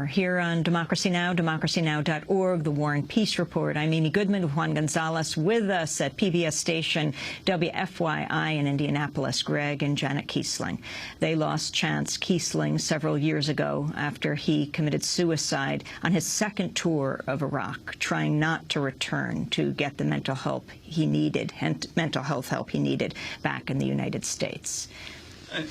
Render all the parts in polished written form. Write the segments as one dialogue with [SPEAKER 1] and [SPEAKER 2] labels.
[SPEAKER 1] more here on Democracy Now!, democracynow.org, The War and Peace Report. I'm Amy Goodman with Juan Gonzalez. With us at PBS station WFYI in Indianapolis, Gregg and Jannett Keesling. They lost Chance Keesling several years ago after he committed suicide on his second tour of Iraq, trying not to return to get the mental health he needed back in the United States.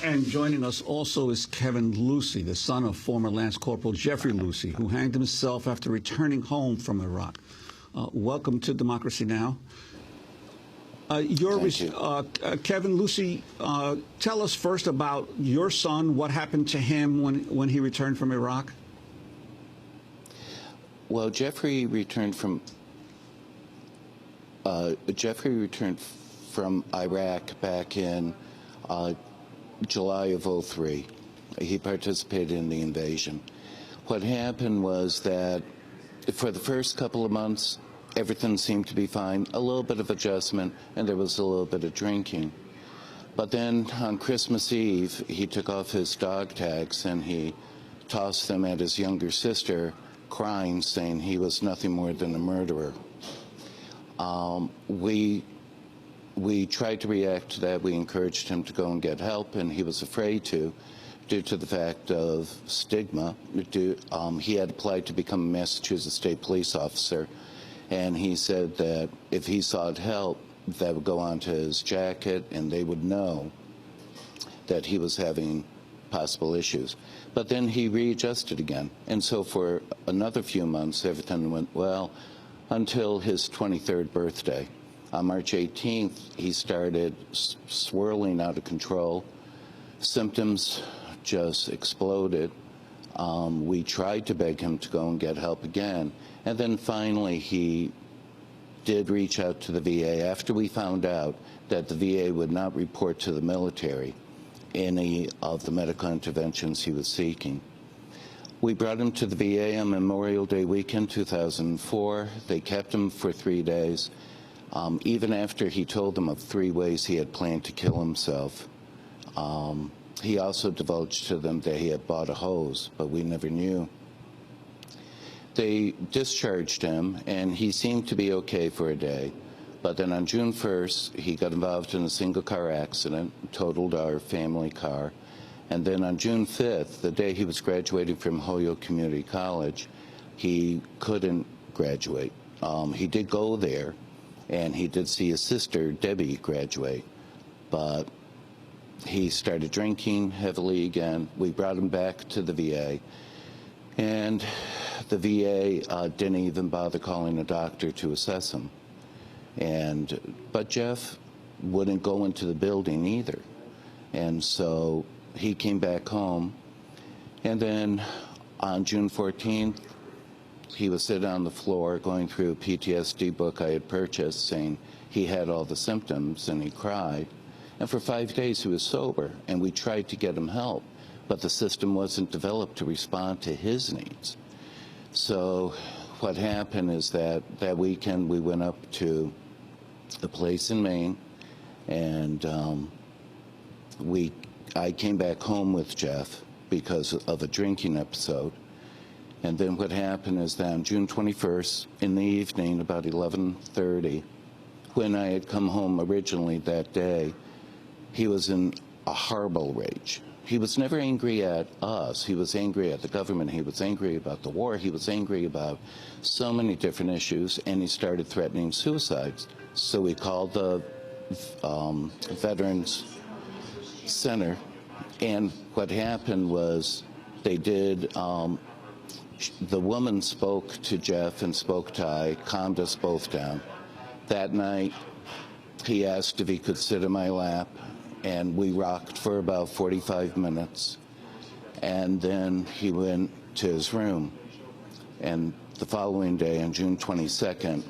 [SPEAKER 2] And joining us also is Kevin Lucey, the son of former Lance Corporal Jeffrey Lucey, who hanged himself after returning home from Iraq. Welcome to Democracy Now! Kevin Lucey, tell us first about your son. What happened to him when he returned from Iraq?
[SPEAKER 3] Well, Jeffrey returned from Iraq back in July of '03. He participated in the invasion. What happened was that for the first couple of months, everything seemed to be fine, a little bit of adjustment, and there was a little bit of drinking. But then on Christmas Eve, he took off his dog tags and he tossed them at his younger sister, crying, saying he was nothing more than a murderer. We tried to react to that. We encouraged him to go and get help, and he was afraid to, due to the fact of stigma. He had applied to become a Massachusetts State Police officer, and he said that if he sought help, that would go onto his jacket, and they would know that he was having possible issues. But then he readjusted again, and so for another few months, everything went well until his 23rd birthday. On March 18th, he started swirling out of control. Symptoms just exploded. We tried to beg him to go and get help again. And then finally, he did reach out to the VA after we found out that the VA would not report to the military any of the medical interventions he was seeking. We brought him to the VA on Memorial Day weekend 2004. They kept him for 3 days. Even after he told them of 3 ways he had planned to kill himself. He also divulged to them that he had bought a hose, but we never knew. They discharged him, and he seemed to be okay for a day. But then on June 1st, he got involved in a single-car accident, totaled our family car. And then on June 5th, the day he was graduating from Holyoke Community College, he couldn't graduate. He did go there, and he did see his sister, Debbie, graduate. But he started drinking heavily again. We brought him back to the VA. And the VA didn't even bother calling a doctor to assess him. But Jeff wouldn't go into the building either. And so he came back home. And then on June 14th, he was sitting on the floor going through a PTSD book I had purchased, saying he had all the symptoms, and he cried. And for 5 days he was sober, and we tried to get him help, but the system wasn't developed to respond to his needs. So what happened is that weekend we went up to a place in Maine, and I came back home with Jeff because of a drinking episode. And then what happened is that on June 21st, in the evening, about 11:30, when I had come home originally that day, he was in a horrible rage. He was never angry at us. He was angry at the government. He was angry about the war. He was angry about so many different issues, and he started threatening suicides. So we called the Veterans Center, and what happened was they did... the woman spoke to Jeff and spoke to I, calmed us both down. That night, he asked if he could sit in my lap, and we rocked for about 45 minutes. And then he went to his room. And the following day, on June 22nd,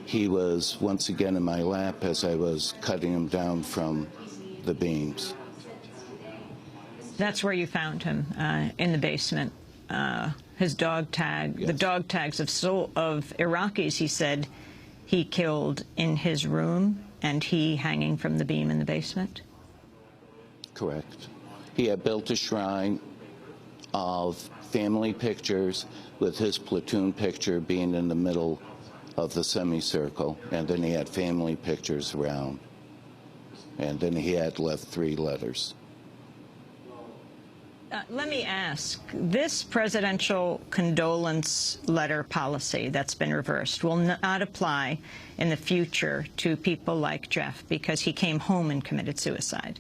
[SPEAKER 3] he was once again in my lap as I was cutting him down from the beams.
[SPEAKER 1] That's where you found him, in the basement. His dog tag, yes. The dog tags of Iraqis, he said he killed in his room, and he hanging from the beam in the basement?
[SPEAKER 3] Correct. He had built a shrine of family pictures with his platoon picture being in the middle of the semicircle, and then he had family pictures around, and then he had left 3 letters.
[SPEAKER 1] Let me ask, this presidential condolence letter policy that's been reversed will not apply in the future to people like Jeff because he came home and committed suicide.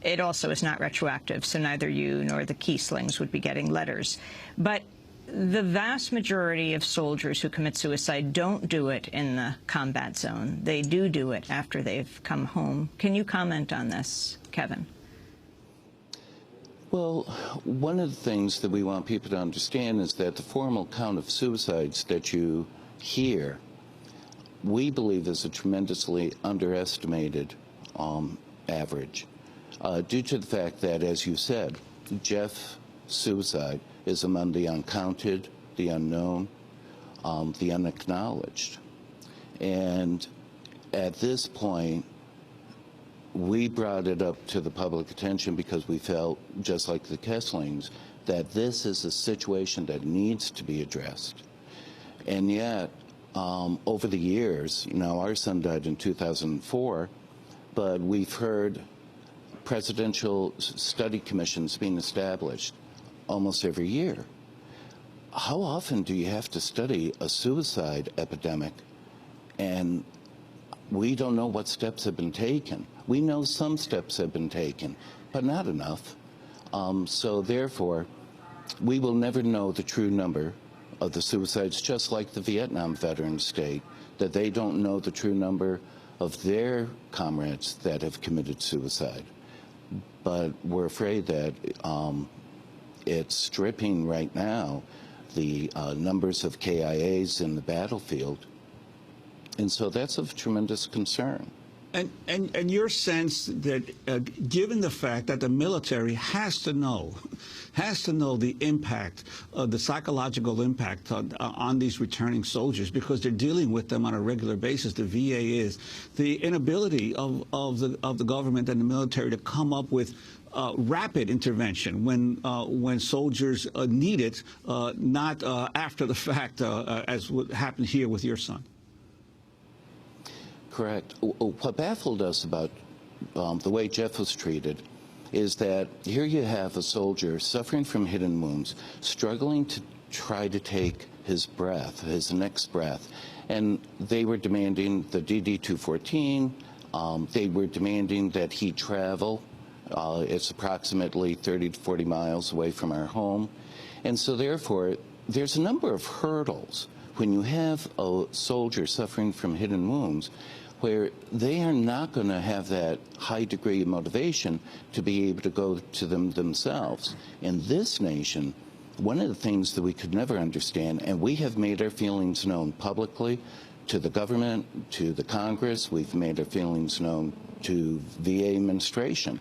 [SPEAKER 1] It also is not retroactive, so neither you nor the Keeslings would be getting letters. But the vast majority of soldiers who commit suicide don't do it in the combat zone. They do it after they've come home. Can you comment on this, Kevin?
[SPEAKER 3] Well, one of the things that we want people to understand is that the formal count of suicides that you hear, we believe is a tremendously underestimated average, due to the fact that, as you said, Jeff's suicide is among the uncounted, the unknown, the unacknowledged. And at this point, we brought it up to the public attention because we felt, just like the Keeslings, that this is a situation that needs to be addressed. And yet, over the years, our son died in 2004, but we've heard presidential study commissions being established almost every year. How often do you have to study a suicide epidemic and we don't know what steps have been taken? We know some steps have been taken, but not enough. So therefore, we will never know the true number of the suicides, just like the Vietnam veterans state, that they don't know the true number of their comrades that have committed suicide. But we're afraid that it's stripping right now the numbers of KIAs in the battlefield. And so that's of tremendous concern.
[SPEAKER 2] And your sense that, given the fact that the military has to know the impact, the psychological impact on these returning soldiers, because they're dealing with them on a regular basis, the VA is, the inability of the government and the military to come up with rapid intervention when soldiers need it, not after the fact, as what happened here with your son.
[SPEAKER 3] Correct. What baffled us about the way Jeff was treated is that here you have a soldier suffering from hidden wounds, struggling to try to take his breath, his next breath, and they were demanding the DD-214. They were demanding that he travel. It's approximately 30 to 40 miles away from our home. And so therefore, there's a number of hurdles when you have a soldier suffering from hidden wounds where they are not going to have that high degree of motivation to be able to go to them themselves. In this nation, one of the things that we could never understand, and we have made our feelings known publicly to the government, to the Congress, we've made our feelings known to VA administration.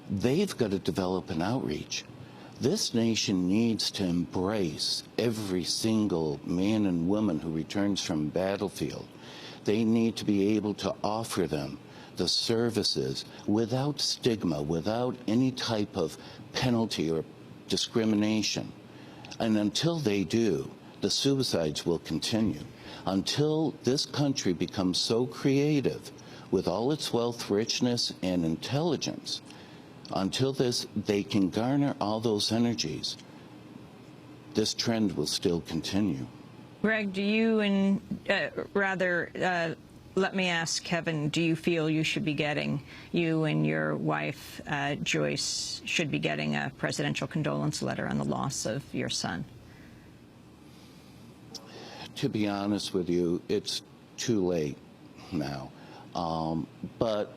[SPEAKER 3] They've got to develop an outreach. This nation needs to embrace every single man and woman who returns from battlefield. They need to be able to offer them the services without stigma, without any type of penalty or discrimination. And until they do, the suicides will continue. Until this country becomes so creative with all its wealth, richness, and intelligence, until they can garner all those energies, this trend will still continue.
[SPEAKER 1] Gregg, do you, let me ask Kevin, do you feel you should be getting, you and your wife, Joyce, should be getting a presidential condolence letter on the loss of your son?
[SPEAKER 3] To be honest with you, it's too late now. But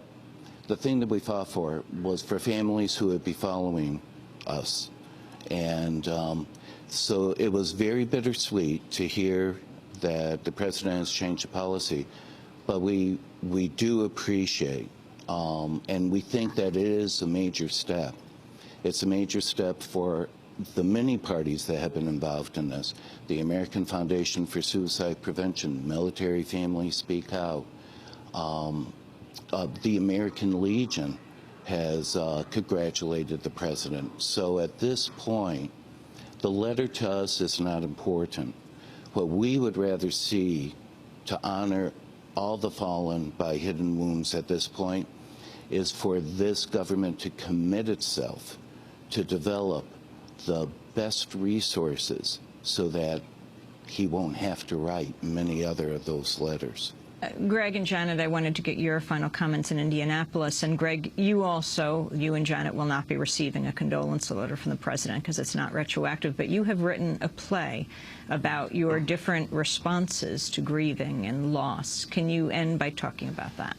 [SPEAKER 3] the thing that we fought for was for families who would be following us. And so it was very bittersweet to hear that the president has changed the policy. But we do appreciate, and we think that it is a major step. It's a major step for the many parties that have been involved in this. The American Foundation for Suicide Prevention, Military Families Speak Out, the American Legion, has congratulated the president. So at this point, the letter to us is not important. What we would rather see to honor all the fallen by hidden wounds at this point is for this government to commit itself to develop the best resources so that he won't have to write many other of those letters.
[SPEAKER 1] Gregg and Jannett, I wanted to get your final comments in Indianapolis. And Gregg, you and Jannett will not be receiving a condolence letter from the president because it's not retroactive, but you have written a play about your different responses to grieving and loss. Can you end by talking about that?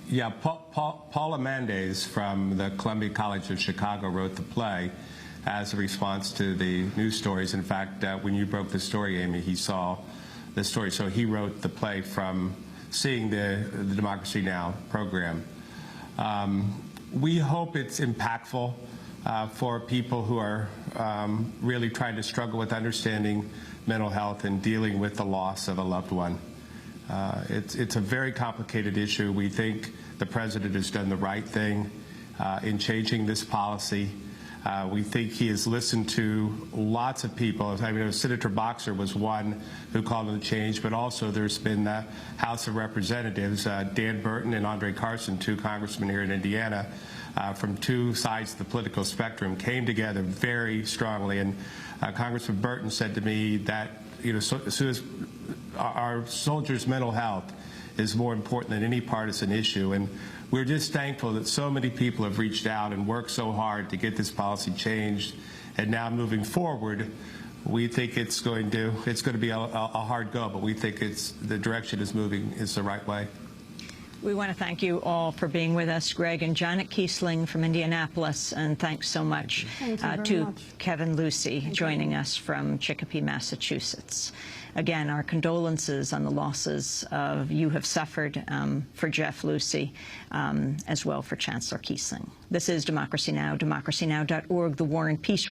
[SPEAKER 4] Yeah, Paula Mendes from the Columbia College of Chicago wrote the play as a response to the news stories. In fact, when you broke the story, Amy, he saw the story. So he wrote the play from seeing the Democracy Now! Program. We hope it's impactful for people who are really trying to struggle with understanding mental health and dealing with the loss of a loved one. It's a very complicated issue. We think the president has done the right thing in changing this policy. We think he has listened to lots of people. I mean, Senator Boxer was one who called him to change, but also there's been the House of Representatives, Dan Burton and Andre Carson, two congressmen here in Indiana, from two sides of the political spectrum, came together very strongly. And Congressman Burton said to me that, as soon as our soldiers' mental health is more important than any partisan issue. And we're just thankful that so many people have reached out and worked so hard to get this policy changed. And now moving forward, we think it's going to be a hard go, but we think the direction is moving is the right way.
[SPEAKER 1] We want to thank you all for being with us. Gregg and Jannett Keesling from Indianapolis, and thanks so much to Kevin Lucey joining us from Chicopee, Massachusetts. Again, our condolences on the losses you have suffered for Jeff Lucey, as well for Chancellor Keesling. This is Democracy Now!, democracynow.org, the War and Peace